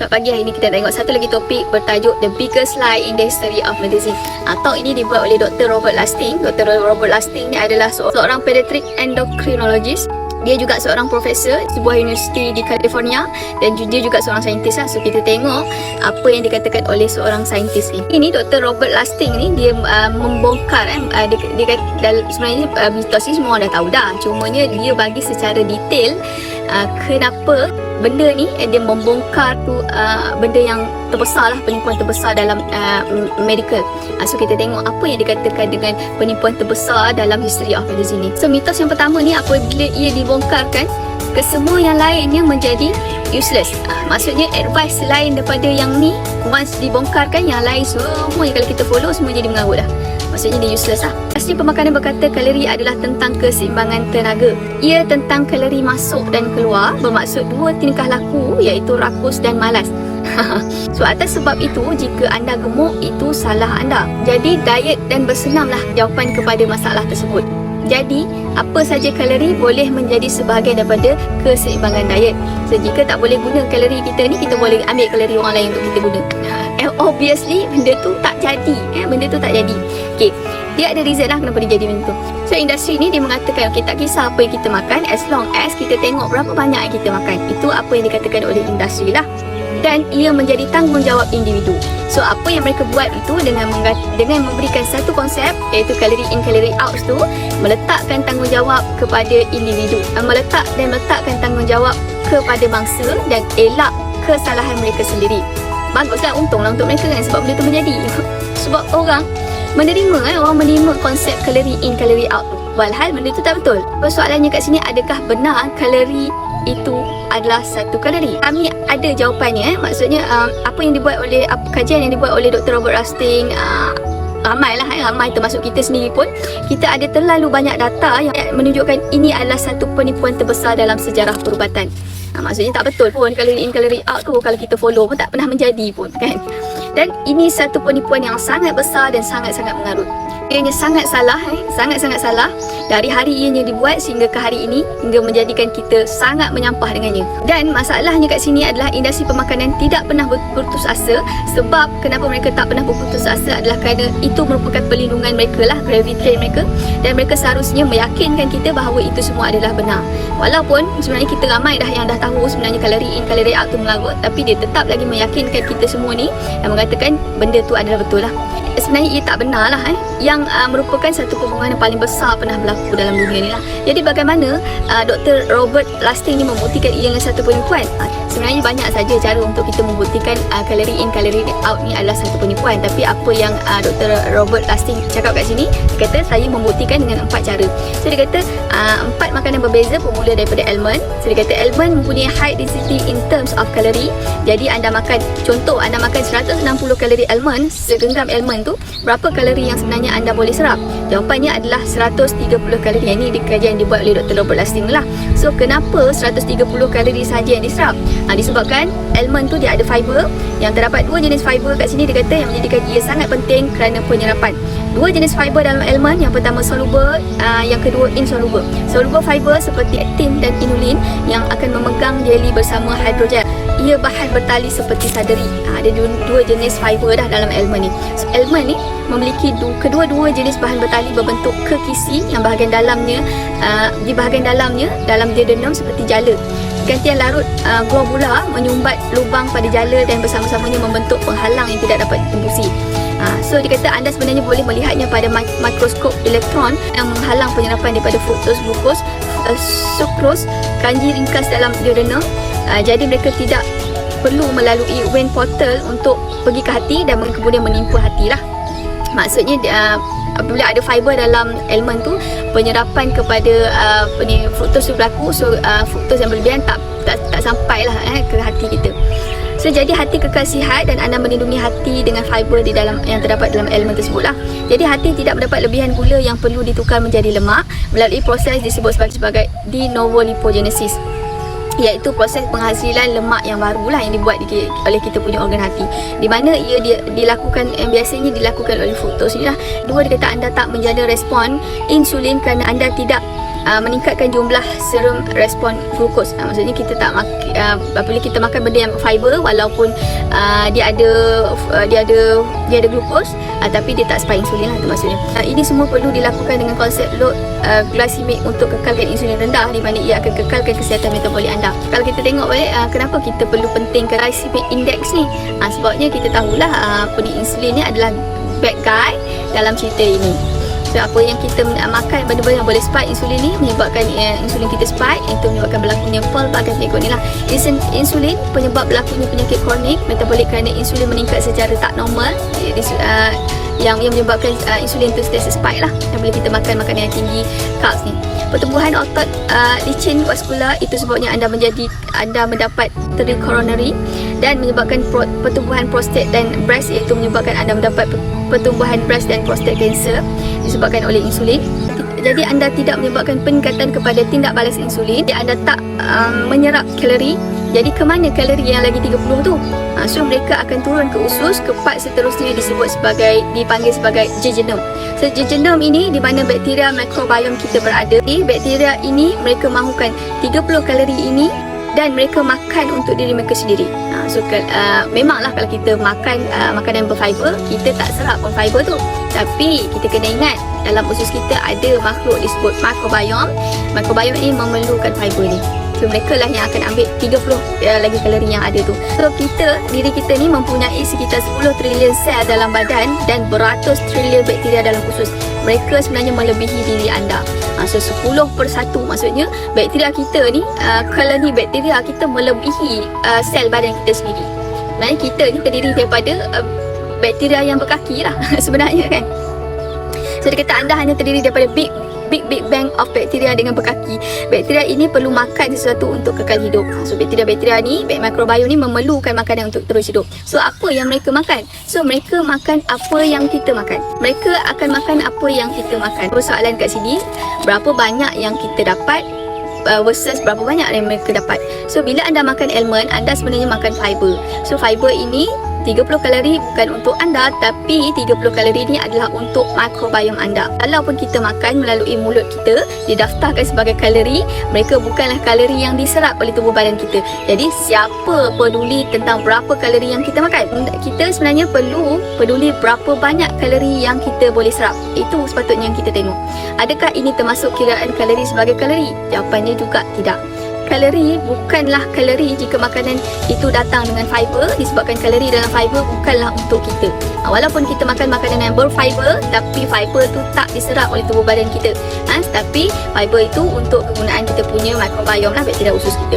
Selamat pagi, hari ini kita tengok satu lagi topik bertajuk The Biggest Lie in the History of Medicine. Talk ini dibuat oleh Dr. Robert Lustig. Dr. Robert Lustig ni adalah seorang pediatric endocrinologist. Dia juga seorang profesor di sebuah universiti di California dan dia juga seorang saintis lah. So kita tengok apa yang dikatakan oleh seorang saintis ni. Ini Dr. Robert Lustig ni dia membongkar dia sebenarnya mitos ni semua orang dah tahu dah. Cumanya dia bagi secara detail kenapa benda ni dia membongkar tu benda yang terbesar lah, penipuan terbesar dalam medical. So kita tengok apa yang dikatakan dengan penipuan terbesar dalam history of medicine ni. So mitos yang pertama ni, apabila ia dibongkarkan, kesemua yang lainnya menjadi useless. Maksudnya advice lain daripada yang ni once dibongkarkan, yang lain semua kalau kita follow semua jadi mengarut dah. Maksudnya dia useless lah. Asli pemakanan berkata kalori adalah tentang keseimbangan tenaga. Ia tentang kalori masuk dan keluar, bermaksud dua tingkah laku iaitu rakus dan malas. So atas sebab itu, jika anda gemuk, itu salah anda. Jadi diet dan bersenamlah jawapan kepada masalah tersebut. Jadi apa saja kalori boleh menjadi sebahagian daripada keseimbangan diet. So jika tak boleh guna kalori kita ni, kita boleh ambil kalori orang lain untuk kita guna. Obviously benda tu tak jadi. Benda tu tak jadi. Okay, dia ada reason lah kenapa dia jadi benda tu. So industri ni dia mengatakan okay, tak kisah apa yang kita makan, as long as kita tengok berapa banyak yang kita makan. Itu apa yang dikatakan oleh industri lah. Dan ia menjadi tanggungjawab individu. So apa yang mereka buat itu dengan memberikan satu konsep iaitu calorie in calorie out tu, meletakkan tanggungjawab kepada individu, meletakkan tanggungjawab kepada bangsa dan elak kesalahan mereka sendiri. Baguslah, untunglah untuk mereka kan, sebab benda tu menjadi. Sebab orang menerima konsep calorie in calorie out tu, walhal benda tu tak betul. Soalannya kat sini, adakah benar kalori itu adalah satu kalori? Kami ada jawapannya. Maksudnya apa yang dibuat oleh kajian yang dibuat oleh Dr. Robert Lustig, ramai termasuk kita sendiri pun, kita ada terlalu banyak data yang menunjukkan ini adalah satu penipuan terbesar dalam sejarah perubatan. Maksudnya tak betul pun kalori in kalori out tu, kalau kita follow pun tak pernah menjadi pun kan. Dan ini satu penipuan yang sangat besar dan sangat-sangat mengarut. Ianya sangat salah, sangat-sangat salah. Dari hari ianya dibuat sehingga ke hari ini, hingga menjadikan kita sangat menyampah dengannya. Dan masalahnya kat sini adalah industri pemakanan tidak pernah berputus asa. Sebab kenapa mereka tak pernah berputus asa adalah kerana itu merupakan perlindungan mereka lah, gravity train mereka. Dan mereka seharusnya meyakinkan kita bahawa itu semua adalah benar. Walaupun sebenarnya kita ramai dah yang dah tahu sebenarnya kalori in kalori out tu mengarut, tapi dia tetap lagi meyakinkan kita semua ni dan mengatakan benda tu adalah betul lah. Sebenarnya ia tak benar lah yang merupakan satu kebohongan yang paling besar pernah berlaku dalam dunia ni lah. Jadi bagaimana Dr. Robert Lustig ni membuktikan ia dengan satu penipuan? Sebenarnya banyak saja cara untuk kita membuktikan kalori in kalori out ni adalah satu penipuan. Tapi apa yang Dr. Robert Lustig cakap kat sini, dia kata saya membuktikan dengan 4 cara. So dia kata 4 makanan berbeza bermula daripada almond. So dia kata almond mempunyai high density in terms of kalori. Jadi anda makan 160 kalori almond, segenggam almond tu, berapa kalori yang sebenarnya anda boleh serap? Jawapannya adalah 130 kalori. Yang ini kajian dibuat oleh Dr. Robert Lustig lah. So kenapa 130 kalori saja yang diserap? Disebabkan almond tu dia ada fiber. Yang terdapat 2 jenis fiber kat sini, dia kata yang menjadikan ia sangat penting kerana penyerapan. 2 jenis fiber dalam almond, yang pertama soluble, yang kedua insoluble. Soluble fiber seperti aktin dan inulin yang akan memegang jeli bersama hidrogen. Ia bahan bertali seperti sadari. Ada 2 jenis fiber dah dalam almond ni. So, almond ni memiliki kedua-dua jenis bahan bertali berbentuk kekisi yang bahagian dalamnya di bahagian dalamnya dalam duodenum seperti jala. Gantian larut globula menyumbat lubang pada jala dan bersama-samanya membentuk penghalang yang tidak dapat ditembusi. So dia kata anda sebenarnya boleh melihatnya pada mikroskop elektron yang menghalang penyerapan daripada fructose, glucose, sucrose, kanji ringkas dalam duodenum. Jadi mereka tidak perlu melalui vein portal untuk pergi ke hati dan kemudian menimpa hati lah. Maksudnya apabila ada fiber dalam almond tu, penyerapan kepada fructose tu berlaku. So fructose yang berlebihan tak sampailah ke hati kita. So jadi hati kekal sihat dan anda melindungi hati dengan fiber di dalam yang terdapat dalam almond tersebut lah. Jadi hati tidak mendapat lebihan gula yang perlu ditukar menjadi lemak melalui proses disebut sebagai de novo lipogenesis, iaitu proses penghasilan lemak yang baru lah yang dibuat oleh kita punya organ hati, di mana ia dilakukan biasanya dilakukan oleh fructose ni lah. Dua, dia kata anda tak menjadi respon insulin kerana anda tidak meningkatkan jumlah serum respon glukos. Maksudnya kita tak apabila kita makan benda yang fiber, walaupun dia ada glukos, tapi dia tak spike insulin lah, tu maksudnya. Ini semua perlu dilakukan dengan konsep load glycemic untuk kekalkan insulin rendah, di mana ia akan kekalkan kesihatan metabolik anda. Kalau kita tengok balik, kenapa kita perlu pentingkan glycemic index ni? Sebabnya kita tahulah insulin ni adalah bad guy dalam cerita ini. So apa yang kita makan, benda-benda yang boleh spike insulin ni menyebabkan insulin kita spike, itu menyebabkan berlakunya pelbagai penyakit ni lah. Insulin penyebab berlakunya penyakit kronik metabolik kerana insulin meningkat secara tak normal, yang menyebabkan insulin tu sentiasa spike lah bila kita makan makanan yang tinggi carbs ni. Pertumbuhan otot licin vaskular, itu sebabnya anda mendapat arteri coronary, dan menyebabkan pertumbuhan prostat dan breast, iaitu menyebabkan anda mendapat pertumbuhan breast dan prostat cancer disebabkan oleh insulin. Jadi anda tidak menyebabkan peningkatan kepada tindak balas insulin, anda tak menyerap kalori. Jadi ke mana kalori yang lagi 30 tu? So mereka akan turun ke usus, ke part seterusnya dipanggil sebagai jejunum. So jejunum ini di mana bakteria mikrobiom kita berada. Bakteria ini mereka mahukan 30 kalori ini, dan mereka makan untuk diri mereka sendiri. Memanglah kalau kita makan makanan berfiber, kita tak serap pun fiber tu. Tapi kita kena ingat, dalam usus kita ada makhluk disebut mikrobiom. Mikrobiom ini memerlukan fiber ni. So mereka lah yang akan ambil 30 lagi kalori yang ada tu. So diri kita ni mempunyai sekitar 10 trilion sel dalam badan dan beratus trilion bakteria dalam usus. Mereka sebenarnya melebihi diri anda. So 10/1, maksudnya bakteria kita ni, koloni bakteria kita melebihi sel badan kita sendiri. Maksudnya kita ni terdiri daripada bakteria yang berkaki lah sebenarnya kan. So dia kata anda hanya terdiri daripada big bang of bakteria dengan berkaki. Bakteria ini perlu makan sesuatu untuk kekal hidup. So bakteria ni, mikrobiom ni memerlukan makanan untuk terus hidup. So apa yang mereka makan? So mereka makan apa yang kita makan. Mereka akan makan apa yang kita makan. Persoalan kat sini, berapa banyak yang kita dapat versus berapa banyak yang mereka dapat. So bila anda makan almond, anda sebenarnya makan fiber. So fiber ini 30 kalori bukan untuk anda, tapi 30 kalori ni adalah untuk mikrobiom anda. Walaupun kita makan melalui mulut kita, didaftarkan sebagai kalori, mereka bukanlah kalori yang diserap oleh tubuh badan kita. Jadi siapa peduli tentang berapa kalori yang kita makan? Kita sebenarnya perlu peduli berapa banyak kalori yang kita boleh serap. Itu sepatutnya yang kita tengok. Adakah ini termasuk kiraan kalori sebagai kalori? Jawapannya juga tidak. Kalori bukanlah kalori jika makanan itu datang dengan fiber, disebabkan kalori dalam fiber bukanlah untuk kita. Walaupun kita makan makanan yang berfiber, tapi fiber tu tak diserap oleh tubuh badan kita. Tapi fiber itu untuk kegunaan kita punya mikrobiom lah, bakteria usus kita.